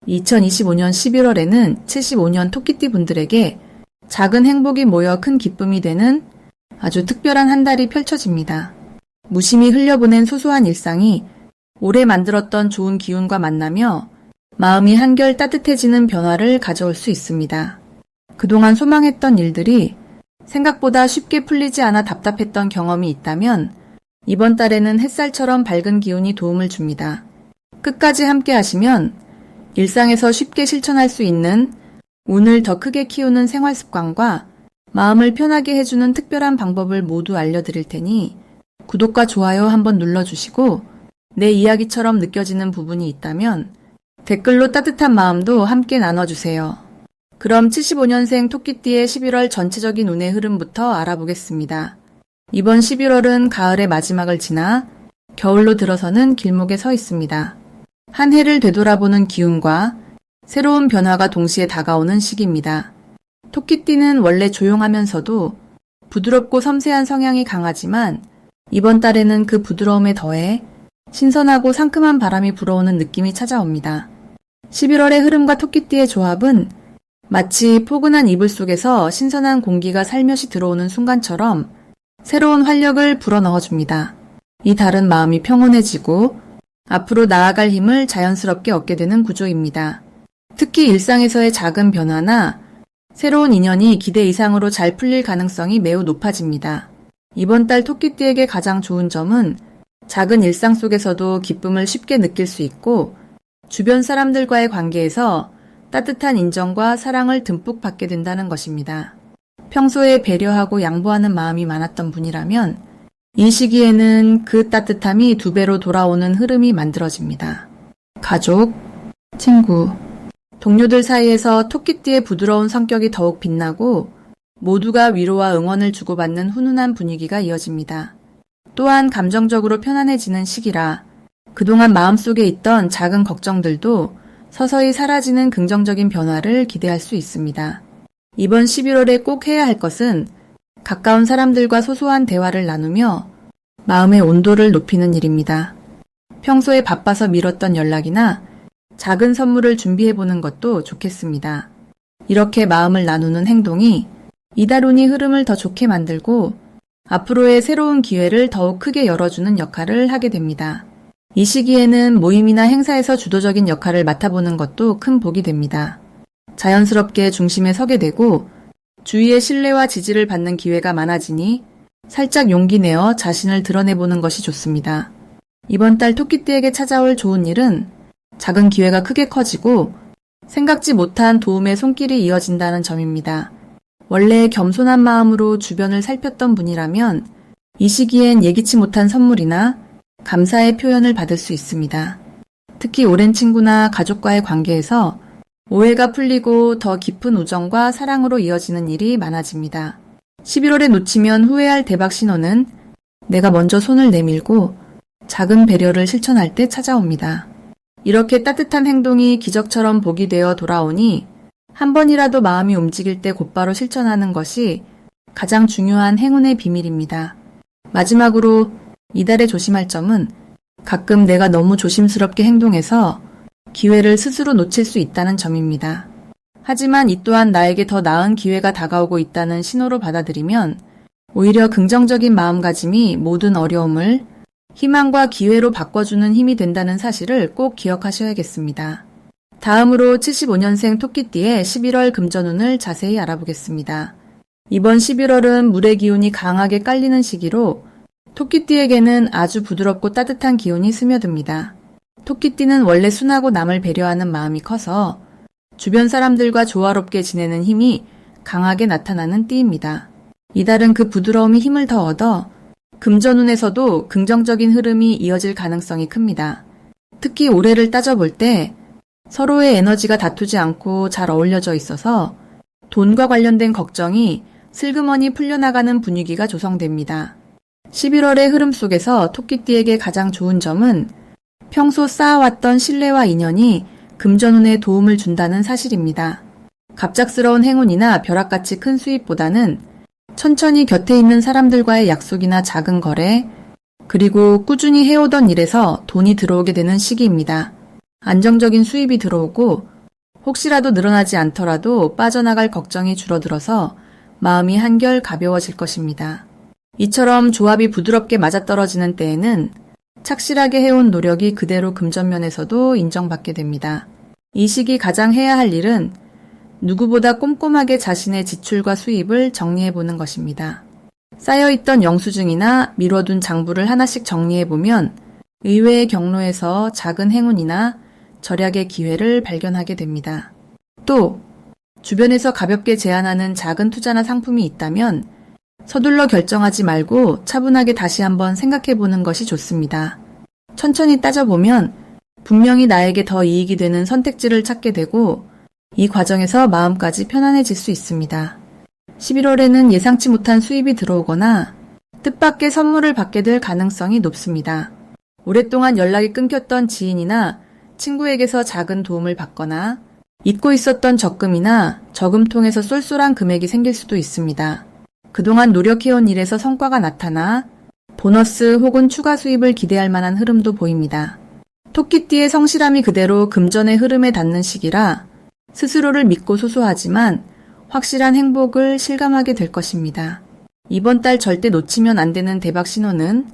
2025년 11월에는 75년 토끼띠 분들에게 작은 행복이 모여 큰 기쁨이 되는 아주 특별한 한 달이 펼쳐집니다. 무심히 흘려보낸 소소한 일상이 올해 만들었던 좋은 기운과 만나며 마음이 한결 따뜻해지는 변화를 가져올 수 있습니다. 그동안 소망했던 일들이 생각보다 쉽게 풀리지 않아 답답했던 경험이 있다면 이번 달에는 햇살처럼 밝은 기운이 도움을 줍니다. 끝까지 함께 하시면 일상에서 쉽게 실천할 수 있는 운을 더 크게 키우는 생활 습관과 마음을 편하게 해주는 특별한 방법을 모두 알려드릴 테니 구독과 좋아요 한번 눌러주시고 내 이야기처럼 느껴지는 부분이 있다면 댓글로 따뜻한 마음도 함께 나눠주세요. 그럼 75년생 토끼띠의 11월 전체적인 운의 흐름부터 알아보겠습니다. 이번 11월은 가을의 마지막을 지나 겨울로 들어서는 길목에 서 있습니다. 한 해를 되돌아보는 기운과 새로운 변화가 동시에 다가오는 시기입니다. 토끼띠는 원래 조용하면서도 부드럽고 섬세한 성향이 강하지만 이번 달에는 그 부드러움에 더해 신선하고 상큼한 바람이 불어오는 느낌이 찾아옵니다. 11월의 흐름과 토끼띠의 조합은 마치 포근한 이불 속에서 신선한 공기가 살며시 들어오는 순간처럼 새로운 활력을 불어넣어줍니다. 이 달은 마음이 평온해지고 앞으로 나아갈 힘을 자연스럽게 얻게 되는 구조입니다. 특히 일상에서의 작은 변화나 새로운 인연이 기대 이상으로 잘 풀릴 가능성이 매우 높아집니다. 이번 달 토끼띠에게 가장 좋은 점은 작은 일상 속에서도 기쁨을 쉽게 느낄 수 있고 주변 사람들과의 관계에서 따뜻한 인정과 사랑을 듬뿍 받게 된다는 것입니다. 평소에 배려하고 양보하는 마음이 많았던 분이라면 이 시기에는 그 따뜻함이 2배로 돌아오는 흐름이 만들어집니다. 가족, 친구, 동료들 사이에서 토끼띠의 부드러운 성격이 더욱 빛나고 모두가 위로와 응원을 주고받는 훈훈한 분위기가 이어집니다. 또한 감정적으로 편안해지는 시기라 그동안 마음속에 있던 작은 걱정들도 서서히 사라지는 긍정적인 변화를 기대할 수 있습니다. 이번 11월에 꼭 해야 할 것은 가까운 사람들과 소소한 대화를 나누며 마음의 온도를 높이는 일입니다. 평소에 바빠서 미뤘던 연락이나 작은 선물을 준비해보는 것도 좋겠습니다. 이렇게 마음을 나누는 행동이 이달 운이 흐름을 더 좋게 만들고 앞으로의 새로운 기회를 더욱 크게 열어주는 역할을 하게 됩니다. 이 시기에는 모임이나 행사에서 주도적인 역할을 맡아보는 것도 큰 복이 됩니다. 자연스럽게 중심에 서게 되고 주위의 신뢰와 지지를 받는 기회가 많아지니 살짝 용기 내어 자신을 드러내보는 것이 좋습니다. 이번 달 토끼띠에게 찾아올 좋은 일은 작은 기회가 크게 커지고 생각지 못한 도움의 손길이 이어진다는 점입니다. 원래 겸손한 마음으로 주변을 살폈던 분이라면 이 시기엔 예기치 못한 선물이나 감사의 표현을 받을 수 있습니다. 특히 오랜 친구나 가족과의 관계에서 오해가 풀리고 더 깊은 우정과 사랑으로 이어지는 일이 많아집니다. 11월에 놓치면 후회할 대박 신호는 내가 먼저 손을 내밀고 작은 배려를 실천할 때 찾아옵니다. 이렇게 따뜻한 행동이 기적처럼 복이 되어 돌아오니 한 번이라도 마음이 움직일 때 곧바로 실천하는 것이 가장 중요한 행운의 비밀입니다. 마지막으로 이달에 조심할 점은 가끔 내가 너무 조심스럽게 행동해서 기회를 스스로 놓칠 수 있다는 점입니다. 하지만 이 또한 나에게 더 나은 기회가 다가오고 있다는 신호로 받아들이면 오히려 긍정적인 마음가짐이 모든 어려움을 희망과 기회로 바꿔주는 힘이 된다는 사실을 꼭 기억하셔야겠습니다. 다음으로 75년생 토끼띠의 11월 금전운을 자세히 알아보겠습니다. 이번 11월은 물의 기운이 강하게 깔리는 시기로 토끼띠에게는 아주 부드럽고 따뜻한 기운이 스며듭니다. 토끼띠는 원래 순하고 남을 배려하는 마음이 커서 주변 사람들과 조화롭게 지내는 힘이 강하게 나타나는 띠입니다. 이달은 그 부드러움이 힘을 더 얻어 금전운에서도 긍정적인 흐름이 이어질 가능성이 큽니다. 특히 올해를 따져볼 때 서로의 에너지가 다투지 않고 잘 어울려져 있어서 돈과 관련된 걱정이 슬그머니 풀려나가는 분위기가 조성됩니다. 11월의 흐름 속에서 토끼띠에게 가장 좋은 점은 평소 쌓아왔던 신뢰와 인연이 금전운에 도움을 준다는 사실입니다. 갑작스러운 행운이나 벼락같이 큰 수입보다는 천천히 곁에 있는 사람들과의 약속이나 작은 거래, 그리고 꾸준히 해오던 일에서 돈이 들어오게 되는 시기입니다. 안정적인 수입이 들어오고 혹시라도 늘어나지 않더라도 빠져나갈 걱정이 줄어들어서 마음이 한결 가벼워질 것입니다. 이처럼 조합이 부드럽게 맞아떨어지는 때에는 착실하게 해온 노력이 그대로 금전면에서도 인정받게 됩니다. 이 시기 가장 해야 할 일은 누구보다 꼼꼼하게 자신의 지출과 수입을 정리해보는 것입니다. 쌓여있던 영수증이나 미뤄둔 장부를 하나씩 정리해보면 의외의 경로에서 작은 행운이나 절약의 기회를 발견하게 됩니다. 또 주변에서 가볍게 제안하는 작은 투자나 상품이 있다면 서둘러 결정하지 말고 차분하게 다시 한번 생각해보는 것이 좋습니다. 천천히 따져보면 분명히 나에게 더 이익이 되는 선택지를 찾게 되고 이 과정에서 마음까지 편안해질 수 있습니다. 11월에는 예상치 못한 수입이 들어오거나 뜻밖의 선물을 받게 될 가능성이 높습니다. 오랫동안 연락이 끊겼던 지인이나 친구에게서 작은 도움을 받거나 잊고 있었던 적금이나 저금통에서 쏠쏠한 금액이 생길 수도 있습니다. 그동안 노력해온 일에서 성과가 나타나 보너스 혹은 추가 수입을 기대할 만한 흐름도 보입니다. 토끼띠의 성실함이 그대로 금전의 흐름에 닿는 시기라 스스로를 믿고 소소하지만 확실한 행복을 실감하게 될 것입니다. 이번 달 절대 놓치면 안 되는 대박 신호는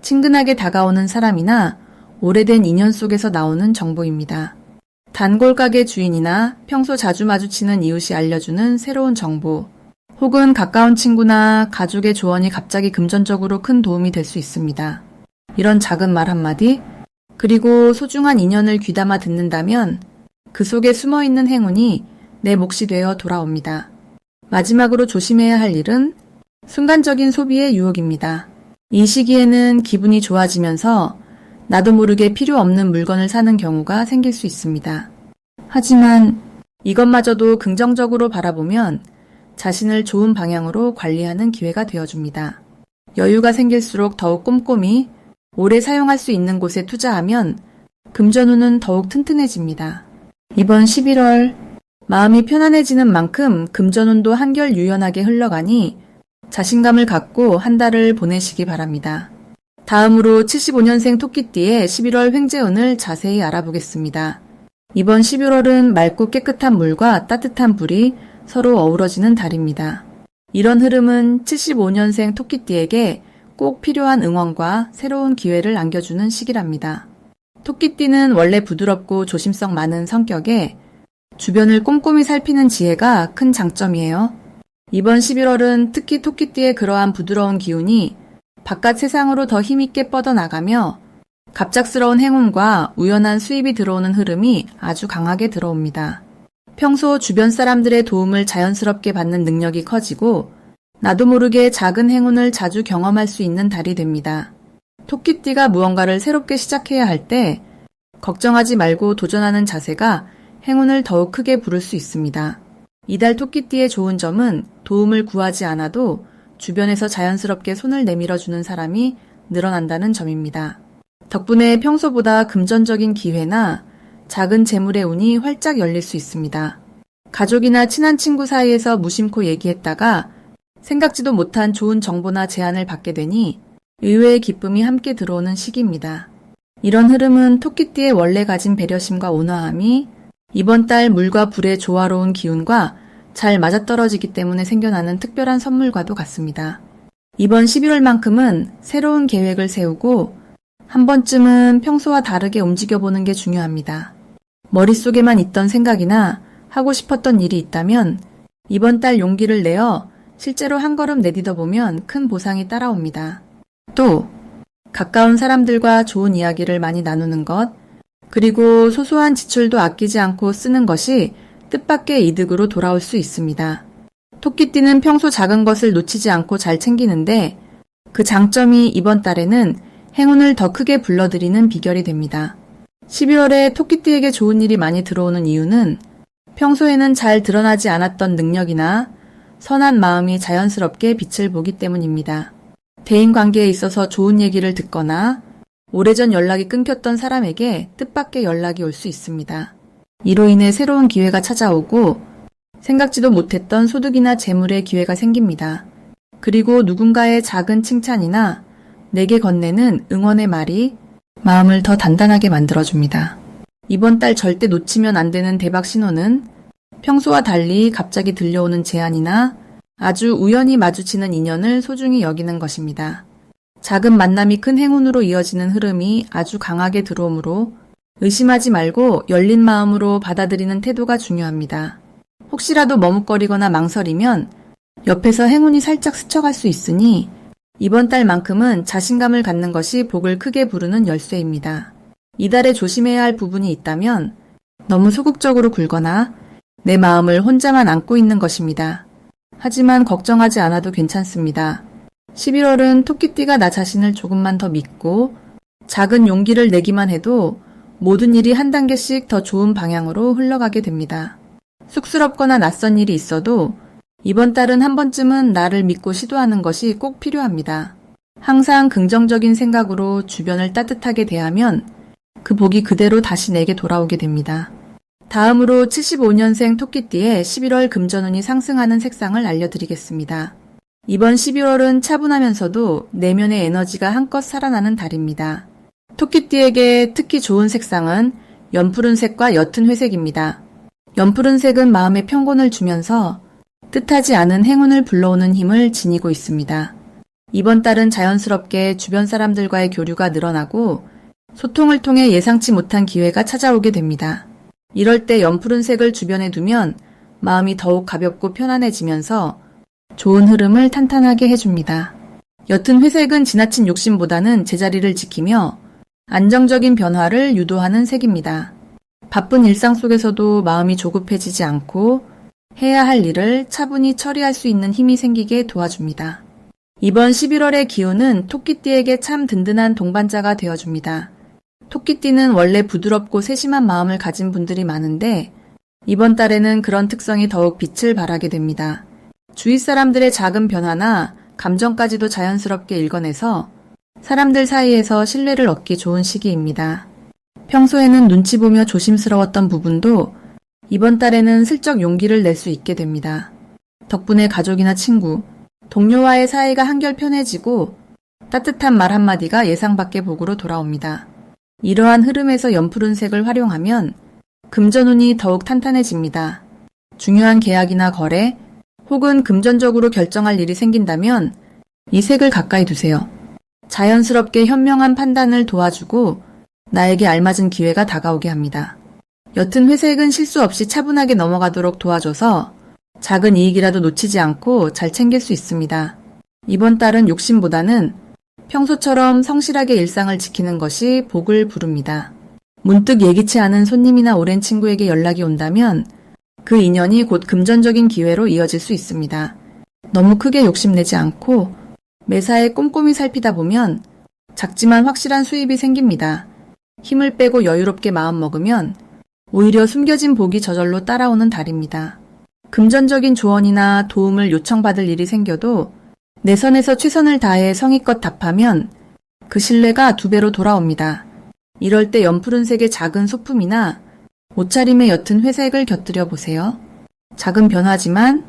친근하게 다가오는 사람이나 오래된 인연 속에서 나오는 정보입니다. 단골 가게 주인이나 평소 자주 마주치는 이웃이 알려주는 새로운 정보, 혹은 가까운 친구나 가족의 조언이 갑자기 금전적으로 큰 도움이 될 수 있습니다. 이런 작은 말 한마디, 그리고 소중한 인연을 귀담아 듣는다면 그 속에 숨어있는 행운이 내 몫이 되어 돌아옵니다. 마지막으로 조심해야 할 일은 순간적인 소비의 유혹입니다. 이 시기에는 기분이 좋아지면서 나도 모르게 필요 없는 물건을 사는 경우가 생길 수 있습니다. 하지만 이것마저도 긍정적으로 바라보면 자신을 좋은 방향으로 관리하는 기회가 되어줍니다. 여유가 생길수록 더욱 꼼꼼히 오래 사용할 수 있는 곳에 투자하면 금전운은 더욱 튼튼해집니다. 이번 11월 마음이 편안해지는 만큼 금전운도 한결 유연하게 흘러가니 자신감을 갖고 한 달을 보내시기 바랍니다. 다음으로 75년생 토끼띠의 11월 횡재운을 자세히 알아보겠습니다. 이번 11월은 맑고 깨끗한 물과 따뜻한 불이 서로 어우러지는 달입니다. 이런 흐름은 75년생 토끼띠에게 꼭 필요한 응원과 새로운 기회를 안겨주는 시기랍니다. 토끼띠는 원래 부드럽고 조심성 많은 성격에 주변을 꼼꼼히 살피는 지혜가 큰 장점이에요. 이번 11월은 특히 토끼띠의 그러한 부드러운 기운이 바깥 세상으로 더 힘있게 뻗어나가며 갑작스러운 행운과 우연한 수입이 들어오는 흐름이 아주 강하게 들어옵니다. 평소 주변 사람들의 도움을 자연스럽게 받는 능력이 커지고 나도 모르게 작은 행운을 자주 경험할 수 있는 달이 됩니다. 토끼띠가 무언가를 새롭게 시작해야 할 때 걱정하지 말고 도전하는 자세가 행운을 더욱 크게 부를 수 있습니다. 이달 토끼띠의 좋은 점은 도움을 구하지 않아도 주변에서 자연스럽게 손을 내밀어주는 사람이 늘어난다는 점입니다. 덕분에 평소보다 금전적인 기회나 작은 재물의 운이 활짝 열릴 수 있습니다. 가족이나 친한 친구 사이에서 무심코 얘기했다가 생각지도 못한 좋은 정보나 제안을 받게 되니 의외의 기쁨이 함께 들어오는 시기입니다. 이런 흐름은 토끼띠의 원래 가진 배려심과 온화함이 이번 달 물과 불의 조화로운 기운과 잘 맞아떨어지기 때문에 생겨나는 특별한 선물과도 같습니다. 이번 11월만큼은 새로운 계획을 세우고 한 번쯤은 평소와 다르게 움직여보는 게 중요합니다. 머릿속에만 있던 생각이나 하고 싶었던 일이 있다면 이번 달 용기를 내어 실제로 한 걸음 내딛어보면 큰 보상이 따라옵니다. 또 가까운 사람들과 좋은 이야기를 많이 나누는 것, 그리고 소소한 지출도 아끼지 않고 쓰는 것이 뜻밖의 이득으로 돌아올 수 있습니다. 토끼띠는 평소 작은 것을 놓치지 않고 잘 챙기는데 그 장점이 이번 달에는 행운을 더 크게 불러들이는 비결이 됩니다. 11월에 토끼띠에게 좋은 일이 많이 들어오는 이유는 평소에는 잘 드러나지 않았던 능력이나 선한 마음이 자연스럽게 빛을 보기 때문입니다. 대인관계에 있어서 좋은 얘기를 듣거나 오래전 연락이 끊겼던 사람에게 뜻밖의 연락이 올 수 있습니다. 이로 인해 새로운 기회가 찾아오고 생각지도 못했던 소득이나 재물의 기회가 생깁니다. 그리고 누군가의 작은 칭찬이나 내게 건네는 응원의 말이 마음을 더 단단하게 만들어줍니다. 이번 달 절대 놓치면 안 되는 대박 신호는 평소와 달리 갑자기 들려오는 제안이나 아주 우연히 마주치는 인연을 소중히 여기는 것입니다. 작은 만남이 큰 행운으로 이어지는 흐름이 아주 강하게 들어오므로 의심하지 말고 열린 마음으로 받아들이는 태도가 중요합니다. 혹시라도 머뭇거리거나 망설이면 옆에서 행운이 살짝 스쳐갈 수 있으니 이번 달만큼은 자신감을 갖는 것이 복을 크게 부르는 열쇠입니다. 이달에 조심해야 할 부분이 있다면 너무 소극적으로 굴거나 내 마음을 혼자만 안고 있는 것입니다. 하지만 걱정하지 않아도 괜찮습니다. 11월은 토끼띠가 나 자신을 조금만 더 믿고 작은 용기를 내기만 해도 모든 일이 한 단계씩 더 좋은 방향으로 흘러가게 됩니다. 쑥스럽거나 낯선 일이 있어도 이번 달은 한 번쯤은 나를 믿고 시도하는 것이 꼭 필요합니다. 항상 긍정적인 생각으로 주변을 따뜻하게 대하면 그 복이 그대로 다시 내게 돌아오게 됩니다. 다음으로 75년생 토끼띠의 11월 금전운이 상승하는 색상을 알려드리겠습니다. 이번 11월은 차분하면서도 내면의 에너지가 한껏 살아나는 달입니다. 토끼띠에게 특히 좋은 색상은 연푸른색과 옅은 회색입니다. 연푸른색은 마음의 평온을 주면서 뜻하지 않은 행운을 불러오는 힘을 지니고 있습니다. 이번 달은 자연스럽게 주변 사람들과의 교류가 늘어나고 소통을 통해 예상치 못한 기회가 찾아오게 됩니다. 이럴 때 연푸른색을 주변에 두면 마음이 더욱 가볍고 편안해지면서 좋은 흐름을 탄탄하게 해줍니다. 옅은 회색은 지나친 욕심보다는 제자리를 지키며 안정적인 변화를 유도하는 색입니다. 바쁜 일상 속에서도 마음이 조급해지지 않고 해야 할 일을 차분히 처리할 수 있는 힘이 생기게 도와줍니다. 이번 11월의 기운은 토끼띠에게 참 든든한 동반자가 되어줍니다. 토끼띠는 원래 부드럽고 세심한 마음을 가진 분들이 많은데 이번 달에는 그런 특성이 더욱 빛을 발하게 됩니다. 주위 사람들의 작은 변화나 감정까지도 자연스럽게 읽어내서 사람들 사이에서 신뢰를 얻기 좋은 시기입니다. 평소에는 눈치 보며 조심스러웠던 부분도 이번 달에는 슬쩍 용기를 낼 수 있게 됩니다. 덕분에 가족이나 친구, 동료와의 사이가 한결 편해지고 따뜻한 말 한마디가 예상 밖의 복으로 돌아옵니다. 이러한 흐름에서 연푸른색을 활용하면 금전운이 더욱 탄탄해집니다. 중요한 계약이나 거래, 혹은 금전적으로 결정할 일이 생긴다면 이 색을 가까이 두세요. 자연스럽게 현명한 판단을 도와주고 나에게 알맞은 기회가 다가오게 합니다. 옅은 회색은 실수 없이 차분하게 넘어가도록 도와줘서 작은 이익이라도 놓치지 않고 잘 챙길 수 있습니다. 이번 달은 욕심보다는 평소처럼 성실하게 일상을 지키는 것이 복을 부릅니다. 문득 예기치 않은 손님이나 오랜 친구에게 연락이 온다면 그 인연이 곧 금전적인 기회로 이어질 수 있습니다. 너무 크게 욕심내지 않고 매사에 꼼꼼히 살피다 보면 작지만 확실한 수입이 생깁니다. 힘을 빼고 여유롭게 마음먹으면 오히려 숨겨진 복이 저절로 따라오는 달입니다. 금전적인 조언이나 도움을 요청받을 일이 생겨도 내 선에서 최선을 다해 성의껏 답하면 그 신뢰가 2배로 돌아옵니다. 이럴 때 연푸른색의 작은 소품이나 옷차림의 옅은 회색을 곁들여 보세요. 작은 변화지만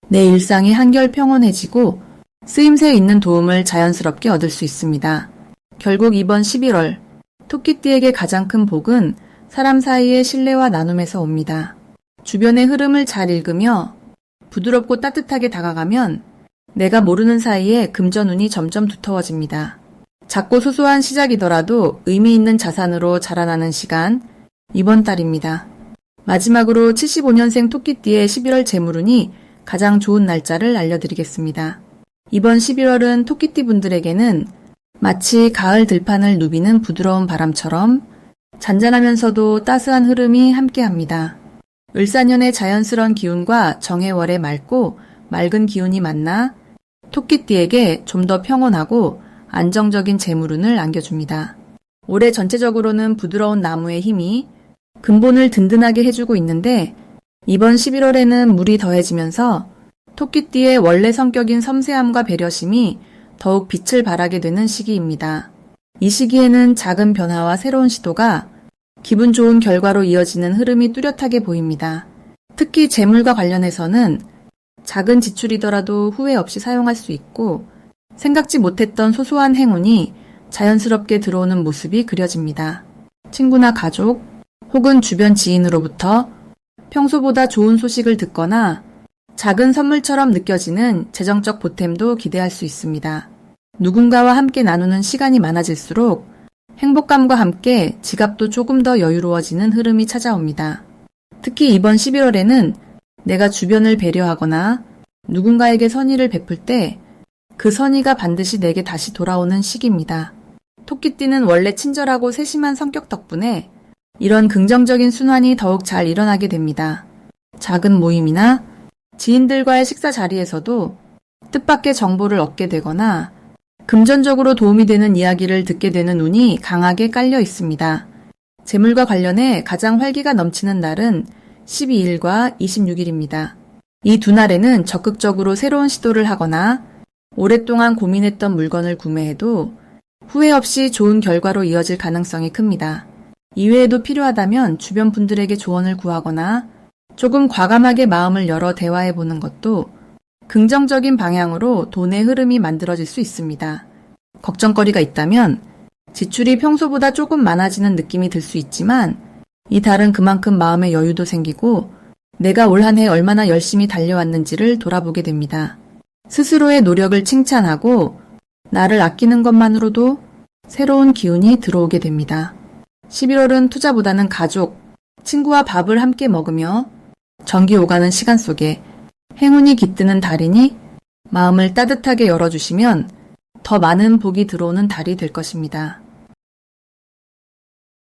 내 일상이 한결 평온해지고 쓰임새 있는 도움을 자연스럽게 얻을 수 있습니다. 결국 이번 11월 토끼띠에게 가장 큰 복은 사람 사이의 신뢰와 나눔에서 옵니다. 주변의 흐름을 잘 읽으며 부드럽고 따뜻하게 다가가면 내가 모르는 사이에 금전운이 점점 두터워집니다. 작고 소소한 시작이더라도 의미 있는 자산으로 자라나는 시간, 이번 달입니다. 마지막으로 75년생 토끼띠의 11월 재물운이 가장 좋은 날짜를 알려드리겠습니다. 이번 11월은 토끼띠 분들에게는 마치 가을 들판을 누비는 부드러운 바람처럼 잔잔하면서도 따스한 흐름이 함께합니다. 을사년의 자연스러운 기운과 정해월의 맑고 맑은 기운이 만나 토끼띠에게 좀 더 평온하고 안정적인 재물운을 안겨줍니다. 올해 전체적으로는 부드러운 나무의 힘이 근본을 든든하게 해주고 있는데 이번 11월에는 물이 더해지면서 토끼띠의 원래 성격인 섬세함과 배려심이 더욱 빛을 발하게 되는 시기입니다. 이 시기에는 작은 변화와 새로운 시도가 기분 좋은 결과로 이어지는 흐름이 뚜렷하게 보입니다. 특히 재물과 관련해서는 작은 지출이더라도 후회 없이 사용할 수 있고 생각지 못했던 소소한 행운이 자연스럽게 들어오는 모습이 그려집니다. 친구나 가족 혹은 주변 지인으로부터 평소보다 좋은 소식을 듣거나 작은 선물처럼 느껴지는 재정적 보탬도 기대할 수 있습니다. 누군가와 함께 나누는 시간이 많아질수록 행복감과 함께 지갑도 조금 더 여유로워지는 흐름이 찾아옵니다. 특히 이번 11월에는 내가 주변을 배려하거나 누군가에게 선의를 베풀 때 그 선의가 반드시 내게 다시 돌아오는 시기입니다. 토끼띠는 원래 친절하고 세심한 성격 덕분에 이런 긍정적인 순환이 더욱 잘 일어나게 됩니다. 작은 모임이나 지인들과의 식사 자리에서도 뜻밖의 정보를 얻게 되거나 금전적으로 도움이 되는 이야기를 듣게 되는 운이 강하게 깔려 있습니다. 재물과 관련해 가장 활기가 넘치는 날은 12일과 26일입니다. 이 두 날에는 적극적으로 새로운 시도를 하거나 오랫동안 고민했던 물건을 구매해도 후회 없이 좋은 결과로 이어질 가능성이 큽니다. 이외에도 필요하다면 주변 분들에게 조언을 구하거나 조금 과감하게 마음을 열어 대화해 보는 것도 긍정적인 방향으로 돈의 흐름이 만들어질 수 있습니다. 걱정거리가 있다면 지출이 평소보다 조금 많아지는 느낌이 들 수 있지만 이 달은 그만큼 마음의 여유도 생기고 내가 올 한 해 얼마나 열심히 달려왔는지를 돌아보게 됩니다. 스스로의 노력을 칭찬하고 나를 아끼는 것만으로도 새로운 기운이 들어오게 됩니다. 11월은 투자보다는 가족, 친구와 밥을 함께 먹으며 정기 오가는 시간 속에 행운이 깃드는 달이니 마음을 따뜻하게 열어주시면 더 많은 복이 들어오는 달이 될 것입니다.